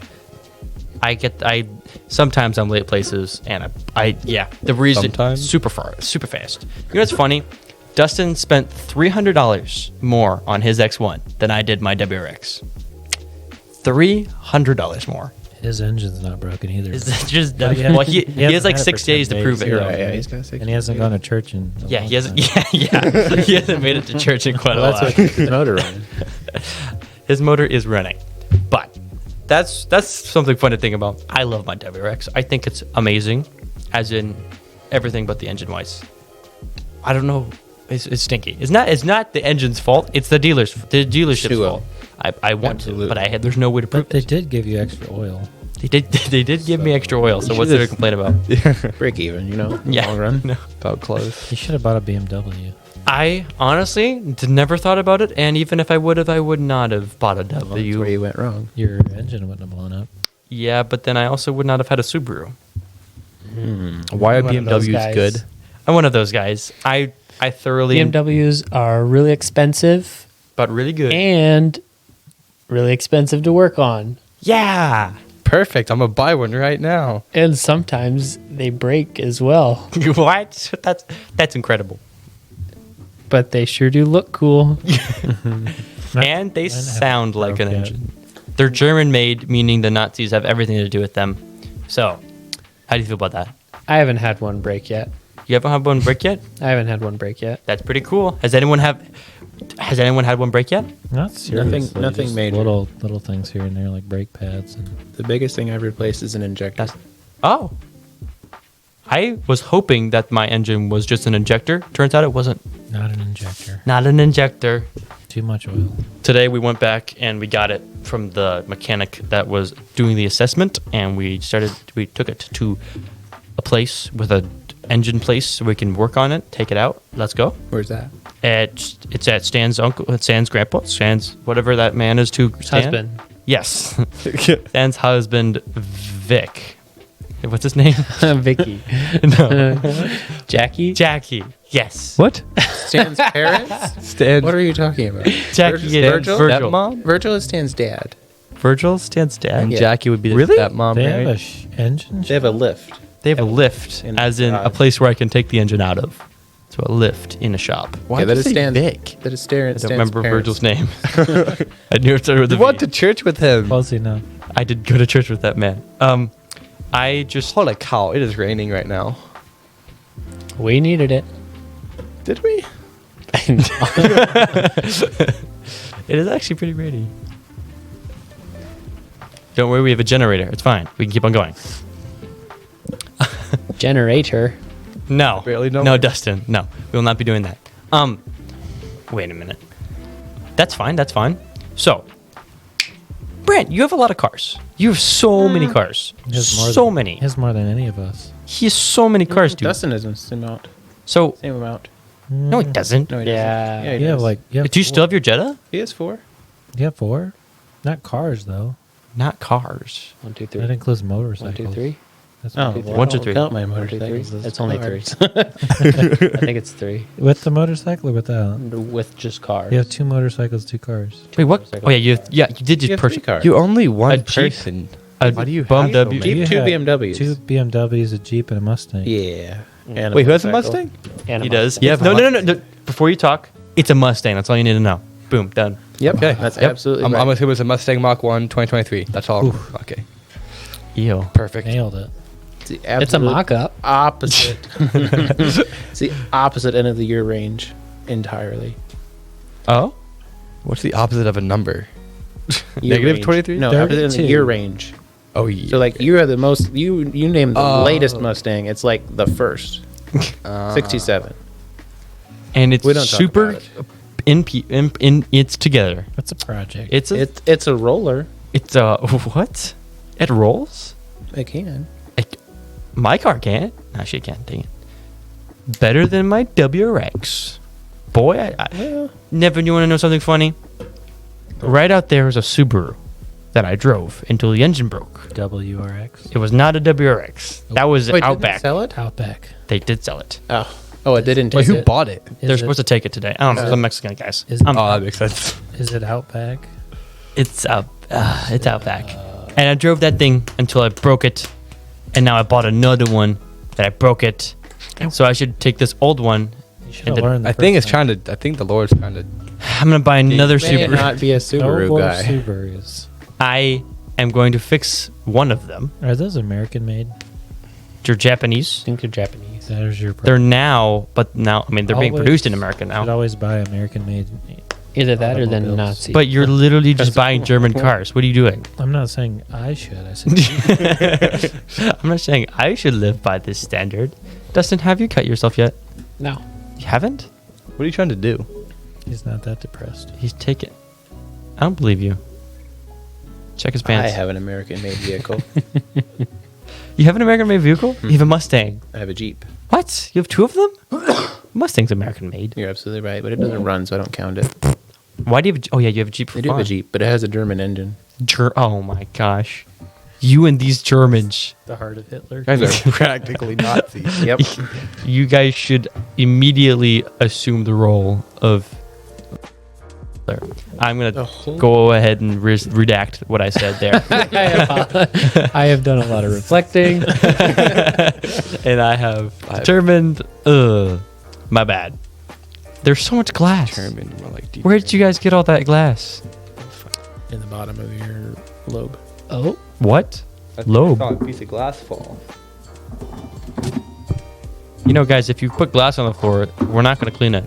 sometimes I'm late places and the reason Sometimes? super fast. You know what's funny? Dustin spent $300 more on his X1 than I did my WRX. $300 more. His engine's not broken either. Is that just Well, yeah. well? He He has hasn't like had it 6 for 10 days to prove it. days. You're though. right. Yeah, he's got 6. And he hasn't gone to church in a Yeah, long he hasn't. time. Yeah. He hasn't made it to church in quite a Well, while. that's what keeps the motor running. His motor is running, but that's something fun to think about. I love my WRX. I think it's amazing, as in everything but the engine wise. I don't know. It's stinky. It's not the engine's fault. It's the dealership's Sure. fault. I want Absolutely. to, but there's no way to prove But they it. did give you extra oil. They did give me extra oil. So what's there to complain about? Break even, you know? Yeah. Long run. No. About close. You should have bought a BMW. I honestly never thought about it, and even if I would have, I would not have bought a That's where W. you went wrong. Your engine wouldn't have blown up. Yeah, but then I also would not have had a Subaru. Why are One of those BMWs guys. good? I'm one of those guys. I thoroughly, BMWs are really expensive but really good. and really expensive to work on. Yeah. Perfect. I'm going to buy one right now. And sometimes they break as well. What? That's incredible. But they sure do look cool. And they mine have sound like an broke yet. engine. They're German made, meaning the Nazis have everything to do with them. So, how do you feel about that? I haven't had one break yet. You haven't had one break yet? I haven't had one break yet. That's pretty cool. Has anyone had one break yet? Not seriously. nothing just major. Little things here and there like brake pads and The biggest thing I've replaced is an injector. Oh. I was hoping that my engine was just an injector. Turns out it wasn't. not an injector. Not an injector. Too much oil. Today we went back and we got it from the mechanic that was doing the assessment, and we took it to a place with a engine place so we can work on it, take it out. Let's go. Where's that? It's at Stan's uncle, Stan's grandpa, Stan's whatever that man is to Stan. Husband. Yes. Stan's husband, Vic. What's his name? Vicky. No. Jackie? Jackie. Yes. What? Stan's parents? Stan. What are you talking about? Jackie and Virgil? Virgil. Stepmom? Virgil is Stan's dad. Virgil, Stan's dad. And Yeah. Jackie would be the Really? stepmom, They have right? a engine? They have a lift. They have a lift, in the as in a garage. place where I can take the engine out of. So a lift in a shop. Why Yeah, that did is you say Stan's. Vic? That is Stan's. I don't remember parents. Virgil's name. I knew it started with a You went V. to church with him. Close enough. I did go to church with that man. I just Holy cow, it is raining right now. We needed it. Did we? it is actually pretty rainy. Don't worry, we have a generator. It's fine. We can keep on going. Generator. No. barely know No, her. Dustin. No. We will not be doing that. Wait a minute. That's fine. That's fine. So, Brent, you have a lot of cars. You have so many cars. He has more So than- many. He has more than any of us. He has so many cars, dude. Dustin has the same amount. So, Same amount. no, he doesn't. No, he Yeah. doesn't. Yeah, he You have does. like. You have Do you four. still have your Jetta? He has 4. You have 4? Not cars though. Not cars. 1, 2, 3. That includes 1, motorcycles. 2, 3. That's Oh, what well, One, two, I don't three. Count my 1, 2, 3. motorcycles. It's only 3. cars. I think it's 3 with the motorcycle or without? with just cars. You have 2 motorcycles, 2 cars. Wait, what? Oh, yeah, you did You just have purchase 3 cars. You're only one A Jeep? person. a Why do you bum have so W. many? Jeep, You 2 have BMWs. 2 BMWs, a Jeep, and a Mustang. Yeah. And Wait, who has a motorcycle. Mustang? And a He does. Mustang. Yeah. have a No. Before you talk, it's a Mustang. That's all you need to know. Boom, done. Yep. Okay. That's Yep. absolutely I'm right. assuming it's a Mustang Mach 1 2023. That's all. Okay. Ew. Perfect. Nailed it. It's, the It's a absolute mock-up. opposite. It's the opposite end of the year range entirely. Oh. What's the opposite of a number? Year Negative range. 23? No, opposite end of the 32. year range. Oh yeah. So like you are the most you name the Oh. latest Mustang. It's like the first 67. And it's We don't talk super about in it's together. That's a project. It's a It's a roller. it's a what? It rolls? It can. Like, my car can't. Actually, it can't. Dang it. Better than my WRX. Boy, I Well, never. You want to know something funny? Right out there is a Subaru that I drove until the engine broke. WRX. It was not a WRX. That was wait, didn't Outback. they sell it? Outback. They did sell it. Oh, it didn't. Wait, take who it. bought it? They're supposed to take it today. I don't know. Some Mexican guys. I'm- Oh, that makes sense. Is it Outback? It's Outback. And I drove that thing until I broke it, and now I bought another one that I broke it. So I should take this old one. You should And have the- learned. I think it's trying to. I think the Lord's trying to. I'm gonna buy another May Subaru. not be a Subaru no more guy. Subarus. I am going to fix one of them. Are those American made? They're Japanese. I think they're Japanese. That is your. They're now, but now I mean they're being Always- produced in America Should now. always buy American made. Either that or the Automobiles. Nazi. But you're literally just buying German cars. What are you doing? I'm not saying I should. I said I'm not saying I should live by this standard. Dustin, have you cut yourself yet? no. You haven't? What are you trying to do? he's not that depressed. He's taken. I don't believe you. Check his I pants. have an American-made vehicle. You have an American-made vehicle? You have a Mustang. I have a Jeep. What? You have two of them? Mustang's American-made. You're absolutely right, but it doesn't run, so I don't count it. Why do you have? Oh yeah, you have a Jeep for I do have a fun. Jeep, but it has a German engine. Oh my gosh, you and these Germans. The heart of Hitler. You guys are practically Nazis. Yep. You guys should immediately assume the role of. I'm gonna go ahead and redact what I said there, I have done a lot of reflecting. and I have determined. My bad. There's so much glass. German, more like deep. Where did you guys get all that glass? In the bottom of your lobe. Oh, What? Lobe. A piece of glass fall. You know, guys, if you put glass on the floor, we're not gonna clean it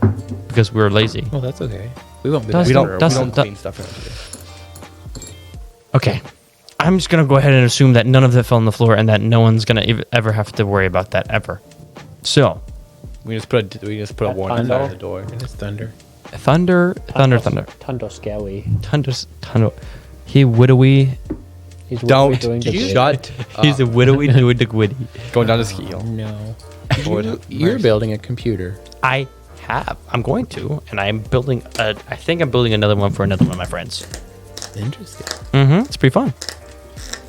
because we're lazy. Well, that's okay. We won't be Does- back We Dustin- for a don't. Dustin- We don't clean stuff around here. Okay. I'm just going to go ahead and assume that none of that fell on the floor and that no one's going to ever have to worry about that ever. So, We just put a warning sign on the door. while. It's thunder. thunder. Tundo Scowy. Tundo. He widowy. He's Don't doing the grid. shut. He's a widowy doing the gwiddy. Going down the ski hill. No. Lord have You're mercy. building a computer. I have. I'm going to. And I'm building I think I'm building another one for another one of my friends. Interesting. Mm-hmm. It's pretty fun.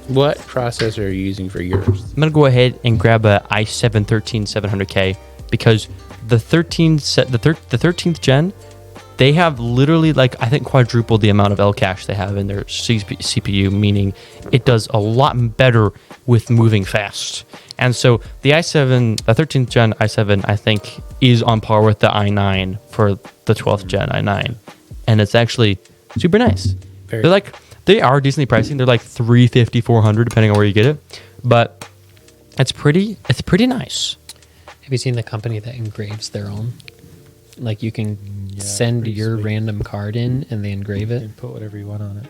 What processor are you using for yours? I'm going to go ahead and grab a i7 13700K because the 13th gen, they have literally like I think quadrupled the amount of L cache they have in their CPU, meaning it does a lot better with moving fast. And so the i7, the 13th gen i7, I think is on par with the i9 for the 12th gen i9, and it's actually super nice. They are decently pricing. They're like $350, $400 depending on where you get it, but it's pretty nice. Have you seen the company that engraves their own? Like you can send pretty your sweet. random card in and they engrave it. And put whatever you want on it.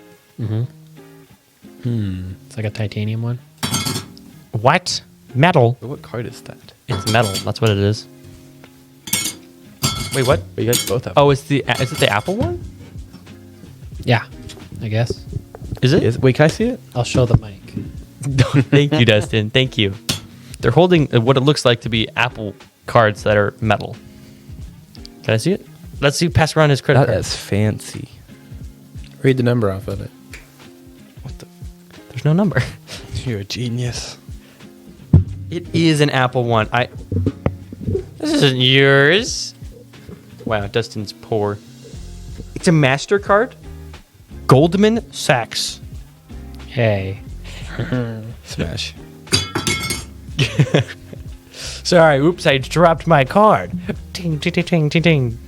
Mm-hmm. It's like a titanium one. What? Metal? What card is that? It's metal. That's what it is. Wait, what? But you guys both have. Oh, is it the Apple one? Yeah, I guess. Is it? Wait, can I see it? I'll show the mic. Thank you, Dustin. Thank you. They're holding what it looks like to be Apple cards that are metal. Can I see it? Let's see. Pass around his credit card. That's fancy. Read the number off of it. There's no number. You're a genius. It is an Apple one. This isn't yours. Wow, Dustin's poor. It's a MasterCard. Goldman Sachs. Hey. Smash. Sorry, oops, I dropped my card. Ting, ting, ting, ting, ting, ting.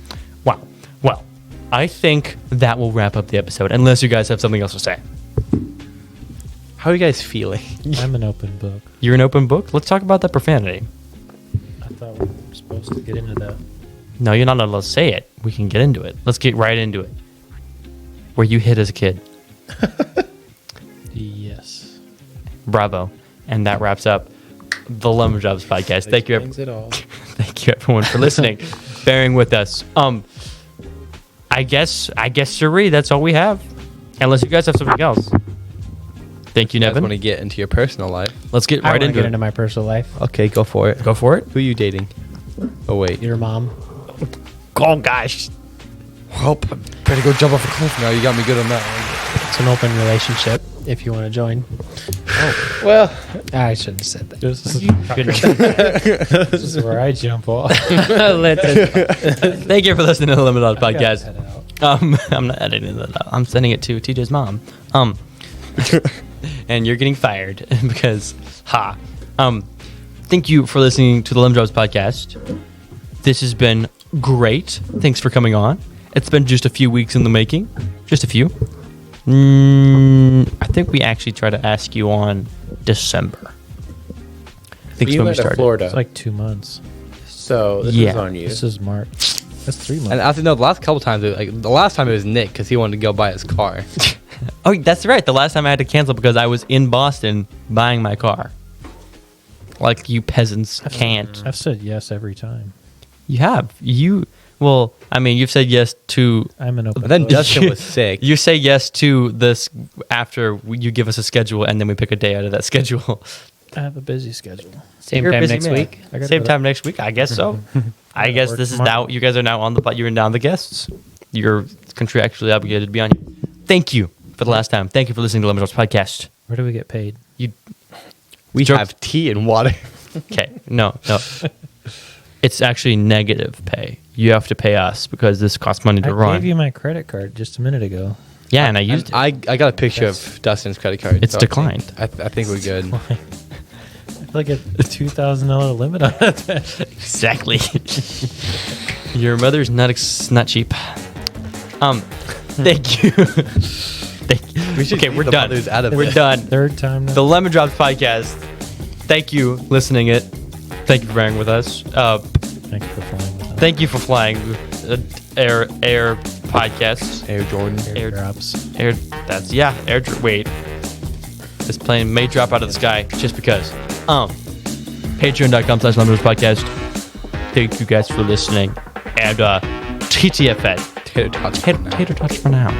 Wow. Well, I think that will wrap up the episode, unless you guys have something else to say. How are you guys feeling? I'm an open book. You're an open book? Let's talk about that profanity. I thought we were supposed to get into that. No, you're not allowed to say it. We can get into it. Let's get right into it. Were you hit as a kid? Yes. Bravo. And that wraps up the Lumberjobs podcast. Thank you, Explains it all. thank you everyone for listening, bearing with us. I guess, Suri, that's all we have. Unless you guys have something else. Thank you, You guys Nevin. want to get into your personal life? Let's get I right want to into get it. into my personal life. Okay, go for it. Go for it. Who are you dating? Oh wait. Your mom. Oh gosh. Well, better go jump off a cliff now. You got me good on that one. It's an open relationship if you want to join. Well, I shouldn't have said that. This is where I jump off. Thank you for listening to the Limited Podcast. Cut it out. I'm not editing that out. I'm sending it to TJ's mom. And you're getting fired because thank you for listening to the Limb Jobs Podcast. This has been great. Thanks for coming on. It's been just a few weeks in the making. Just a few. I think we actually tried to ask you on December. I think you when we went to started. Florida, It's like 2 months. so this Yeah. is on you. This is March. That's 3 months. And I think no, the last couple times, the last time it was Nick because he wanted to go buy his car. Oh, that's right. The last time I had to cancel because I was in Boston buying my car. Like you peasants can't. I've said yes every time. You have. Well, I mean, you've said yes to. I'm an open But then book. Dustin was sick. You say yes to this after you give us a schedule, and then we pick a day out of that schedule. I have a busy schedule. Same You're a time busy next man. week. I gotta Same go time next week. I guess so. I guess work this is tomorrow. now. You guys are now on the. You're now the guests. You're contractually obligated to be on here. Thank you for the last time. Thank you for listening to Lemon Drops Podcast. Where do we get paid? We Jerk- have tea and water. Okay, no. It's actually negative pay. You have to pay us because this costs money to I run. gave you my credit card just a minute ago. Yeah, and I used it. I got a picture of Dustin's credit card. It's so declined. I think we're good. I feel like a $2,000 limit on it. Exactly. Your mother's not cheap. Thank you. We should Okay, keep we're the done. mothers out of We're it. done. Third time now. The Lemon Drops Podcast. Thank you listening it. Thank you for bearing with us. Thank you for flying with us. Thank you for flying air podcasts. Air Jordan. Air- Airdrops. Wait. This plane may drop out of the sky just because. Patreon.com/LemondropsPodcast. Thank you guys for listening. And TTFN. Tater tots. Tater tots for now.